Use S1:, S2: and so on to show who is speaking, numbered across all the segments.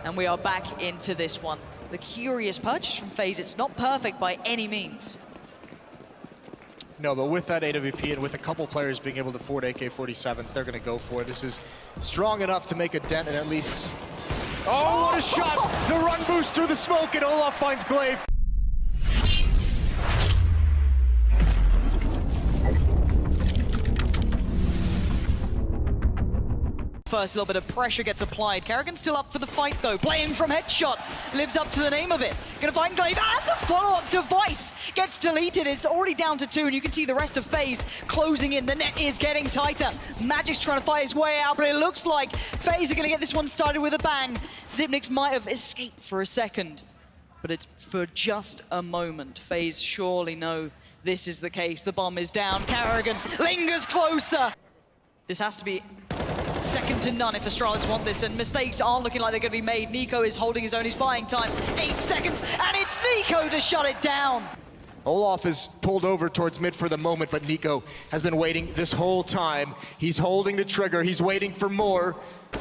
S1: And we are back into this one. The curious purchase from FaZe. It's not perfect by any means.
S2: No, but with that AWP and with a couple players being able to afford AK-47s, they're going to go for it. This is strong enough to make a dent and at least... Oh, what a shot! The run boost through the smoke, and Olaf finds Glaive.
S1: First little bit of pressure gets applied. Karrigan's still up for the fight though. Playing from headshot. Lives up to the name of it. Gonna find Glaive, and the follow-up device gets deleted. It's already down to 2, and you can see the rest of FaZe closing in. The net is getting tighter. Magic's trying to fight his way out, but it looks like FaZe are gonna get this one started with a bang. Xyp9x might have escaped for a second, but it's for just a moment. FaZe surely know this is the case. The bomb is down. Karrigan lingers closer. This has to be second to none if Astralis want this, and mistakes aren't looking like they're going to be made. Nico is holding his own, he's buying time. 8 seconds, and it's Nico to shut it down.
S2: Olaf is pulled over towards mid for the moment, but Nico has been waiting this whole time. He's holding the trigger, he's waiting for more.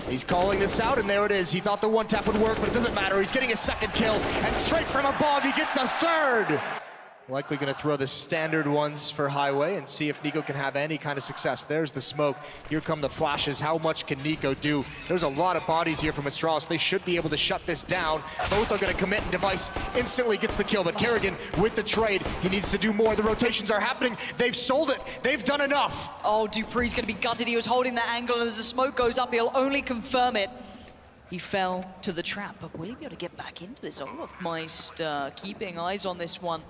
S2: He's calling this out, and there it is. He thought the one tap would work, but it doesn't matter. He's getting a second kill, and straight from above, he gets a third. Likely going to throw the standard ones for Highway and see if Nico can have any kind of success. There's the smoke. Here come the flashes. How much can Nico do? There's a lot of bodies here from Astralis. They should be able to shut this down. Both are going to commit, and Device instantly gets the kill. But Karrigan with the trade, he needs to do more. The rotations are happening. They've sold it. They've done enough.
S1: Oh, Dupree's going to be gutted. He was holding that angle, and as the smoke goes up, he'll only confirm it. He fell to the trap, but will he be able to get back into this? Olafmeister keeping eyes on this one.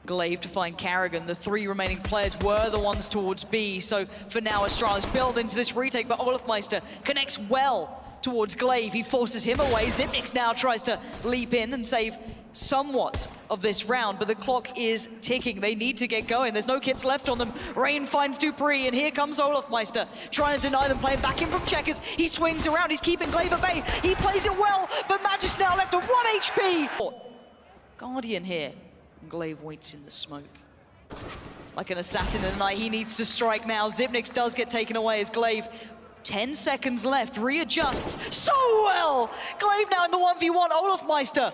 S1: Glaive to find Karrigan. The 3 remaining players were the ones towards B. So for now, Astralis build into this retake, but Olafmeister connects well towards Glaive. He forces him away. Xyp9x now tries to leap in and save somewhat of this round, but the clock is ticking. They need to get going. There's no kits left on them. Rain finds Dupree, and here comes Olafmeister, trying to deny them, playing back in from Checkers. He swings around. He's keeping Glaive at bay. He plays it well, but Magic's now left on 1 HP. GuardiaN here. Glaive waits in the smoke. Like an assassin in the night, he needs to strike now. Xyp9x does get taken away as Glaive, 10 seconds left, readjusts so well! Glaive now in the 1v1, Olafmeister.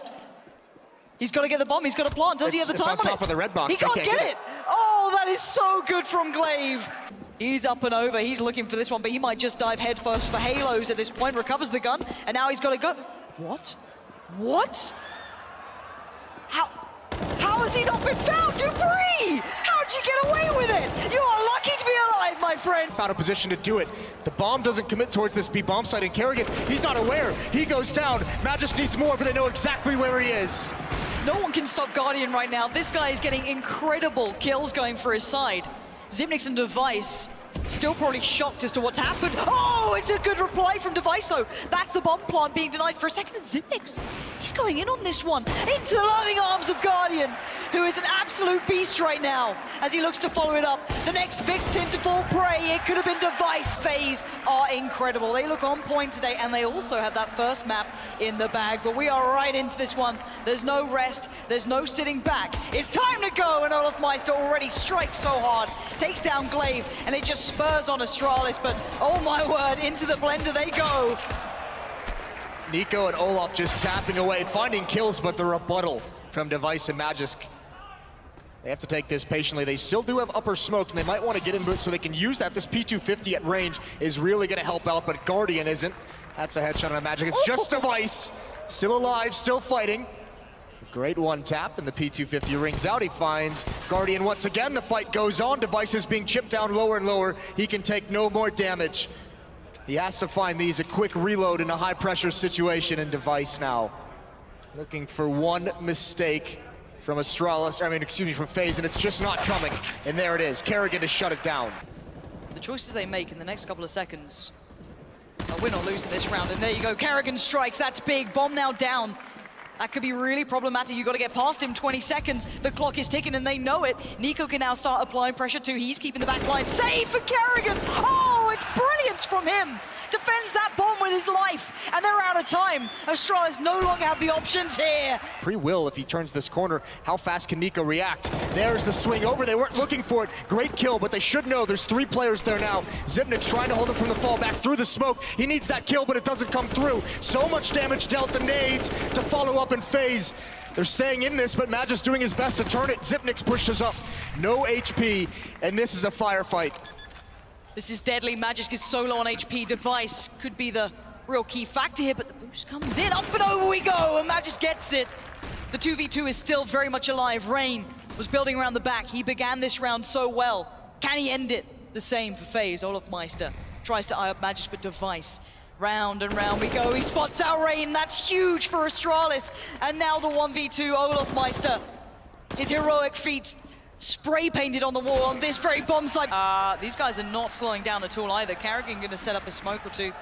S1: He's got to get the bomb, he's got to plant. Does he have the time on it?
S2: It's on top of the red box.
S1: He can't get it! Oh, that is so good from Glaive. He's up and over, he's looking for this one, but he might just dive headfirst for Halos at this point, recovers the gun, and now he's got a gun. What? What? How has he not been found? Dupree! How'd you get away with it? You are lucky to be alive, my friend.
S2: Found a position to do it. The bomb doesn't commit towards this B bomb site, and Karrigan, he's not aware. He goes down. Magic needs more, but they know exactly where he is.
S1: No one can stop GuardiaN right now. This guy is getting incredible kills going for his side. Xyp9x and Device still probably shocked as to what's happened. Oh, it's a good reply from Device, though. That's the bomb plant being denied for a second, and Xyp9x, he's going in on this one, into the loving arms of GuardiaN, who is an absolute beast right now, as he looks to follow it up. The next victim to fall prey, it could have been Device. FaZe are incredible. They look on point today, and they also have that first map in the bag, but we are right into this one. There's no rest, there's no sitting back. It's time to go, and Olafmeister already strikes so hard, takes down Glaive, and it just spurs on Astralis, but oh my word, into the blender they go.
S2: Nico and Olaf just tapping away, finding kills, but the rebuttal from Device and Magisk. They have to take this patiently. They still do have upper smoke, and they might want to get in so they can use that. This P250 at range is really going to help out, but GuardiaN isn't. That's a headshot on Magic. It's just Device. Still alive, still fighting. Great one tap, and the P250 rings out. He finds GuardiaN once again. The fight goes on. Device is being chipped down lower and lower. He can take no more damage. He has to find these a quick reload in a high-pressure situation, and Device now looking for one mistake from from FaZe, and it's just not coming. And there it is, Karrigan to shut it down.
S1: The choices they make in the next couple of seconds are win or lose in this round, and there you go, Karrigan strikes, that's big, bomb now down. That could be really problematic. You've got to get past him, 20 seconds. The clock is ticking and they know it. Nico can now start applying pressure too. He's keeping the back line. Save for Karrigan! Oh, it's brilliance from him! Defends that bomb with with his life, and they're out of time. Astralis no longer have the options here.
S2: Will, if he turns this corner, how fast can Nico react? There's the swing over, they weren't looking for it. Great kill, but they should know there's 3 players there now. Xyp9x trying to hold him from the fall back through the smoke. He needs that kill, but it doesn't come through. So much damage dealt, the nades to follow up in phase. They're staying in this, but Magisk doing his best to turn it. Xyp9x pushes up, no HP, and this is a firefight.
S1: This is deadly. Magisk is so low on HP. Device could be the real key factor here, but the boost comes in. Up and over we go, and Magisk gets it. The 2v2 is still very much alive. Rain was building around the back. He began this round so well. Can he end it? The same for FaZe. olofmeister tries to eye up Magisk, but Device. Round and round we go. He spots out Rain. That's huge for Astralis. And now the 1v2, olofmeister. His heroic feats spray painted on the wall on this very bomb site. These guys are not slowing down at all either. Karrigan gonna set up a smoke or two.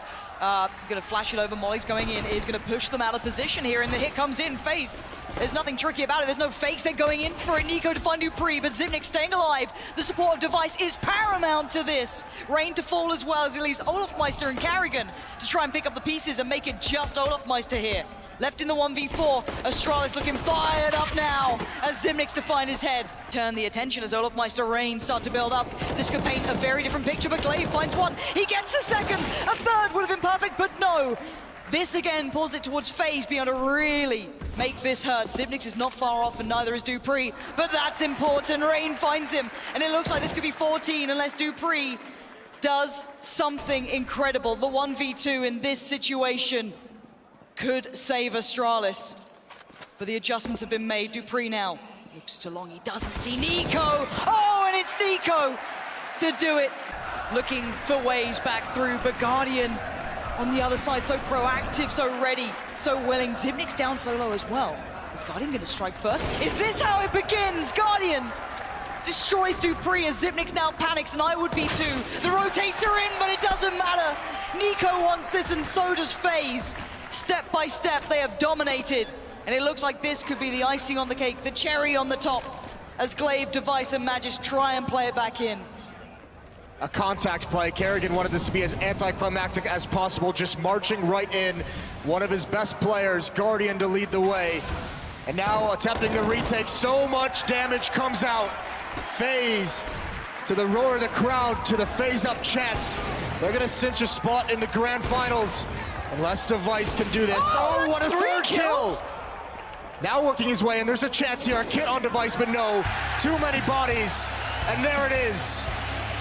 S1: Gonna flash it over. Molly's going in. Is gonna push them out of position here, and the hit comes in. FaZe. There's nothing tricky about it. There's no fakes. They're going in for it. Nico to find dupreeh, but Xyp9x staying alive. The support of Device is paramount to this. Rain to fall as well as he leaves olofmeister and Karrigan to try and pick up the pieces and make it just olofmeister here. Left in the 1v4, Astralis looking fired up now as Xyp9x to find his head. Turn the attention as olofmeister, Rain start to build up. This could paint a very different picture, but Glaive finds one. He gets a second. A third would have been perfect, but no. This again pulls it towards FaZe, being able to really make this hurt. Xyp9x is not far off and neither is dupreeh, but that's important. Rain finds him, and it looks like this could be 14 unless dupreeh does something incredible. The 1v2 in this situation could save Astralis, but the adjustments have been made. dupreeh now looks too long. He doesn't see Nico. Oh, and it's Nico to do it. Looking for ways back through, but GuardiaN on the other side, so proactive, so ready, so willing. Xyp9x down so low as well. Is GuardiaN gonna strike first? Is this how it begins? GuardiaN destroys dupreeh as Xyp9x now panics, and I would be too. The rotator in, but it doesn't matter. Nico wants this, and so does FaZe. Step by step, they have dominated, and it looks like this could be the icing on the cake, the cherry on the top, as Glaive, Device, and Magisk try and play it back in.
S2: A contact play. Karrigan wanted this to be as anticlimactic as possible, just marching right in. One of his best players, GuardiaN, to lead the way. And now attempting the retake. So much damage comes out. FaZe, to the roar of the crowd, to the FaZe up chants. They're gonna cinch a spot in the grand finals. Unless Device can do this. Oh, what a third kill! Now working his way, and there's a chance here. A kit on Device, but no. Too many bodies, and there it is.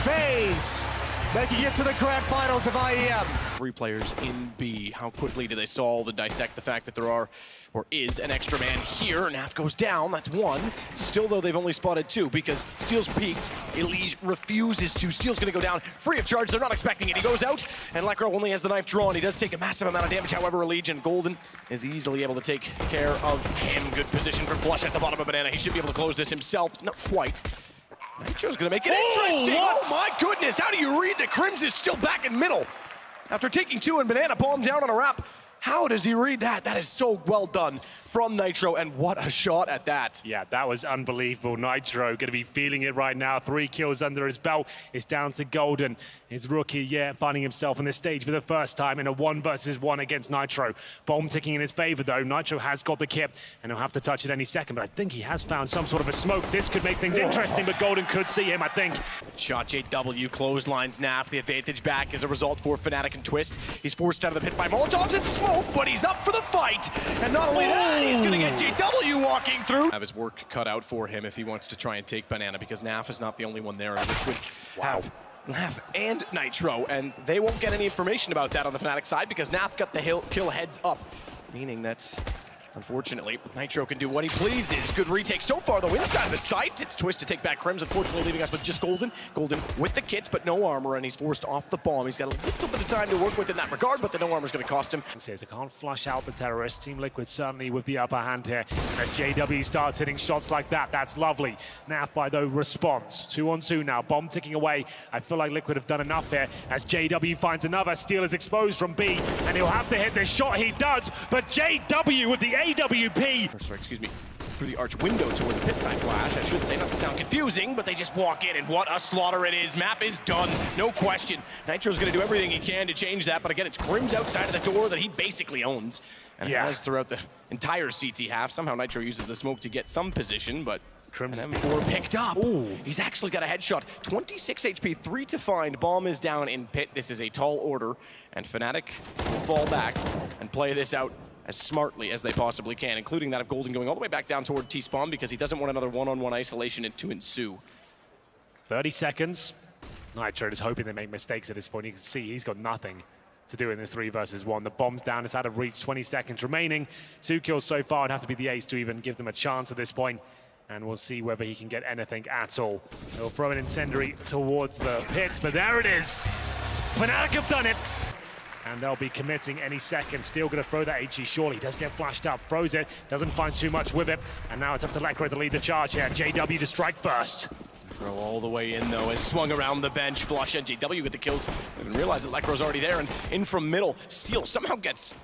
S2: FaZe making it to the grand finals of IEM.
S3: 3 players in B. How quickly do they solve and dissect the fact that there are, or is, an extra man here? Naf goes down, that's 1. Still, though, they've only spotted 2 because Steel's peeked. Elige refuses to. Steel's gonna go down free of charge. They're not expecting it. He goes out, and Lekr only has the knife drawn. He does take a massive amount of damage. However, Elige and Golden is easily able to take care of him. Good position for Flush at the bottom of Banana. He should be able to close this himself. Not quite. Nitro's gonna make it interesting. Oh my goodness, how do you read that Crims is still back in middle? After taking 2 and Banana bomb down on a wrap, how does he read that? That is so well done from Nitro, and what a shot at that.
S4: Yeah, that was unbelievable. Nitro going to be feeling it right now. 3 kills under his belt. It's down to Golden, his rookie, finding himself on this stage for the first time in a 1v1 against Nitro. Bomb ticking in his favor, though. Nitro has got the kit, and he'll have to touch it any second, but I think he has found some sort of a smoke. This could make things interesting, but Golden could see him, I think.
S3: Shot JW, clotheslines Naf, the advantage back as a result for Fnatic and Twist. He's forced out of the pit by Molotovs and smoke, but he's up for the fight. And not only that, he's gonna get JW walking through. Have his work cut out for him if he wants to try and take Banana, because Naf is not the only one there. Liquid have Naf and Nitro, and they won't get any information about that on the Fnatic side because Naf got the kill heads up, meaning that's, unfortunately, Nitro can do what he pleases. Good retake so far, though, inside the site. It's Twist to take back Crims, unfortunately leaving us with just Golden. Golden with the kits, but no armor, and he's forced off the bomb. He's got a little bit of time to work with in that regard, but the no armor's going to cost him.
S4: He says they can't flush out the terrorists. Team Liquid certainly with the upper hand here. As JW starts hitting shots like that, that's lovely. Naf, though, response. 2-on-2 now, bomb ticking away. I feel like Liquid have done enough here as JW finds another. Steel is exposed from B, and he'll have to hit this shot. He does, but JW with the AWP.
S3: Sorry, excuse me. through the arch window toward the pit side flash. I should say, not to sound confusing, but they just walk in, and what a slaughter it is. Map is done, no question. Nitro's gonna do everything he can to change that, but again, it's Crims outside of the door that he basically owns. And has throughout the entire CT half. Somehow Nitro uses the smoke to get some position, but Crims M4 picked up. Ooh. He's actually got a headshot. 26 HP, 3 to find. Bomb is down in pit. This is a tall order, and Fnatic will fall back and play this out as smartly as they possibly can, including that of Golden going all the way back down toward T-Spawn because he doesn't want another one-on-one isolation to ensue.
S4: 30 seconds. Nitro is hoping they make mistakes at this point. You can see he's got nothing to do in this 3 versus 1. The bomb's down, it's out of reach, 20 seconds remaining. 2 kills so far, it'd have to be the ace to even give them a chance at this point. And we'll see whether he can get anything at all. He'll throw an incendiary towards the pits, but there it is. Fnatic have done it. And they'll be committing any second. Still gonna throw that HE, surely. He does get flashed up, throws it, doesn't find too much with it. And now it's up to Lekro to lead the charge here. JW to strike first.
S3: Throw all the way in though, is swung around the bench. Flush and JW with the kills. They didn't realize that Lekro's already there, and in from middle. Steel somehow gets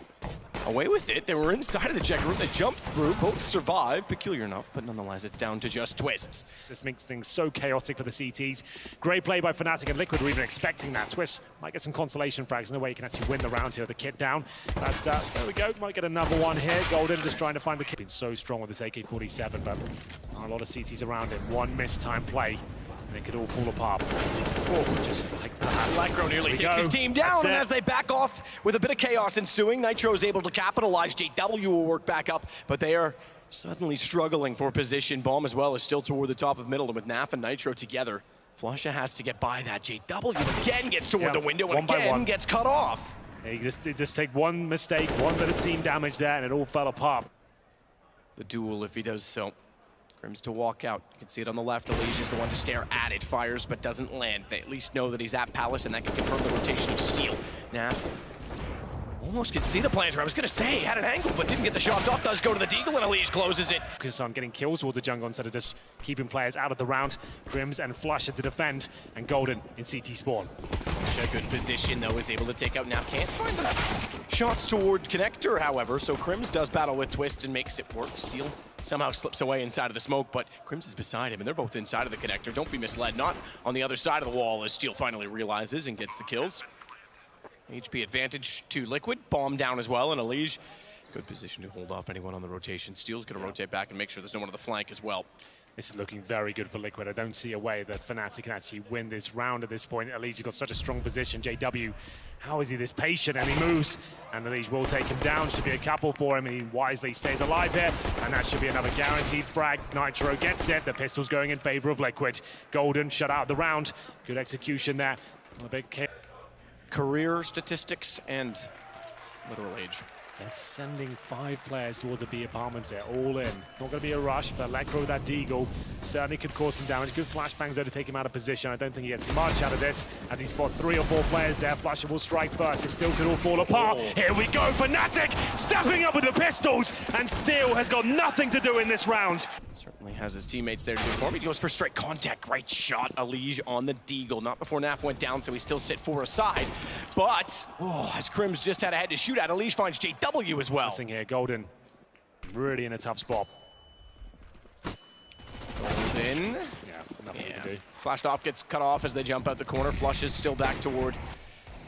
S3: away with it. They were inside of the check room. They jumped through, both survive. Peculiar enough, but nonetheless, it's down to just Twists.
S4: This makes things so chaotic for the CTs. Great play by Fnatic, and Liquid were even expecting that. Twist might get some consolation frags. No way he can actually win the round here with the kit down. That's, there we go. Might get another one here. Golden just trying to find the kit. Been so strong with this AK-47, but a lot of CTs around him. One missed time play. It could all fall apart. Oh, just like that.
S3: Lekro nearly takes his team down, and as they back off with a bit of chaos ensuing, Nitro is able to capitalize. JW will work back up, but they are suddenly struggling for position. Bomb as well is still toward the top of middle, and with Naf and Nitro together, Flusha has to get by that. JW again gets toward the window, and again gets cut off.
S4: He just take one mistake, one bit of team damage there, and it all fell apart.
S3: The duel, if he does so. Crims to walk out. You can see it on the left. Elise is the one to stare at it. Fires, but doesn't land. They at least know that he's at Palace, and that can confirm the rotation of Steel. Naf almost could see the plans. I was going to say, he had an angle, but didn't get the shots off. Does go to the Deagle, and Elise closes it.
S4: Focus on getting kills towards the jungle instead of just keeping players out of the round. Crims and Flusha to defend, and Golden in CT spawn.
S3: A good position, though, is able to take out Naf. Can't find the shots toward Connector, however, so Crims does battle with Twist and makes it work. Steel somehow slips away inside of the smoke, but Crims is beside him, and they're both inside of the Connector. Don't be misled, not on the other side of the wall, as Steel finally realizes and gets the kills. HP advantage to Liquid, bomb down as well, and Elige, good position to hold off anyone on the rotation. Steel's gonna rotate back and make sure there's no one on the flank as well.
S4: This is looking very good for Liquid. I don't see a way that Fnatic can actually win this round at this point. Elige has got such a strong position. JW, how is he this patient? And he moves, and Elige will take him down. Should be a couple for him, and he wisely stays alive here. And that should be another guaranteed frag. Nitro gets it. The pistol's going in favor of Liquid. Golden shut out the round. Good execution there. A big kick.
S3: Career statistics and literal age.
S4: They're sending 5 players towards the B apartments here, all in. It's not going to be a rush, but Lekro with that Deagle certainly could cause some damage. Good flashbangs there to take him out of position. I don't think he gets much out of this. As he spot 3 or 4 players there, Flusha will strike first. It still could all fall apart. Here we go, Fnatic stepping up with the pistols, and Steel has got nothing to do in this round.
S3: Certainly has his teammates there to do for him. He goes for straight contact. Great shot, Elige on the Deagle. Not before Naf went down, so he still sit 4 aside. But, as Crims just had a head to shoot at, Elige finds JW as well.
S4: Here, Golden really in a tough spot.
S3: Golden.
S4: Yeah, nothing to do.
S3: Flashed off, gets cut off as they jump out the corner. Flush is still back toward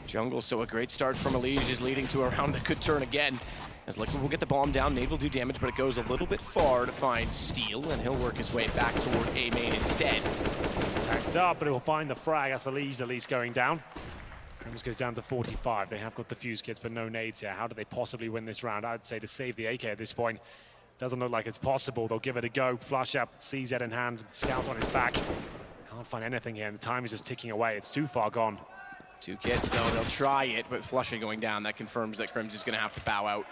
S3: jungle, so a great start from Elige is leading to a round that could turn again. As Liquid will get the bomb down, Nate will do damage, but it goes a little bit far to find Steel, and he'll work his way back toward A main instead.
S4: Tacked up, but he will find the frag. That's Elige at least going down. Crims goes down to 45. They have got the fuse kits, but no nades here. How do they possibly win this round? I'd say to save the AK at this point. Doesn't look like it's possible. They'll give it a go. Flush up, CZ in hand, with Scout on his back. Can't find anything here, and the time is just ticking away. It's too far gone.
S3: 2 kits, though. They'll try it, but Flusha going down, that confirms that Crims is going to have to bow out.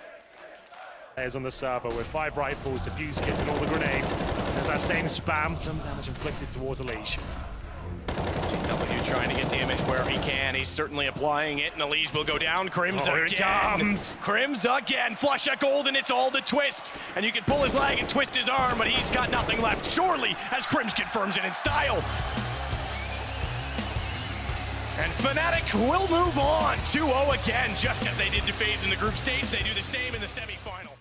S4: Players on the server with 5 rifles, defuse kits, and all the grenades. There's that same spam, some damage inflicted towards Elige.
S3: JW trying to get damage where he can. He's certainly applying it, and Elige will go down. Crims again. Crims again. Flusha Golden, it's all the Twist. And you can pull his leg and twist his arm, but he's got nothing left. Surely, as Crims confirms it in style. And Fnatic will move on 2-0 again, just as they did to FaZe in the group stage. They do the same in the semifinal.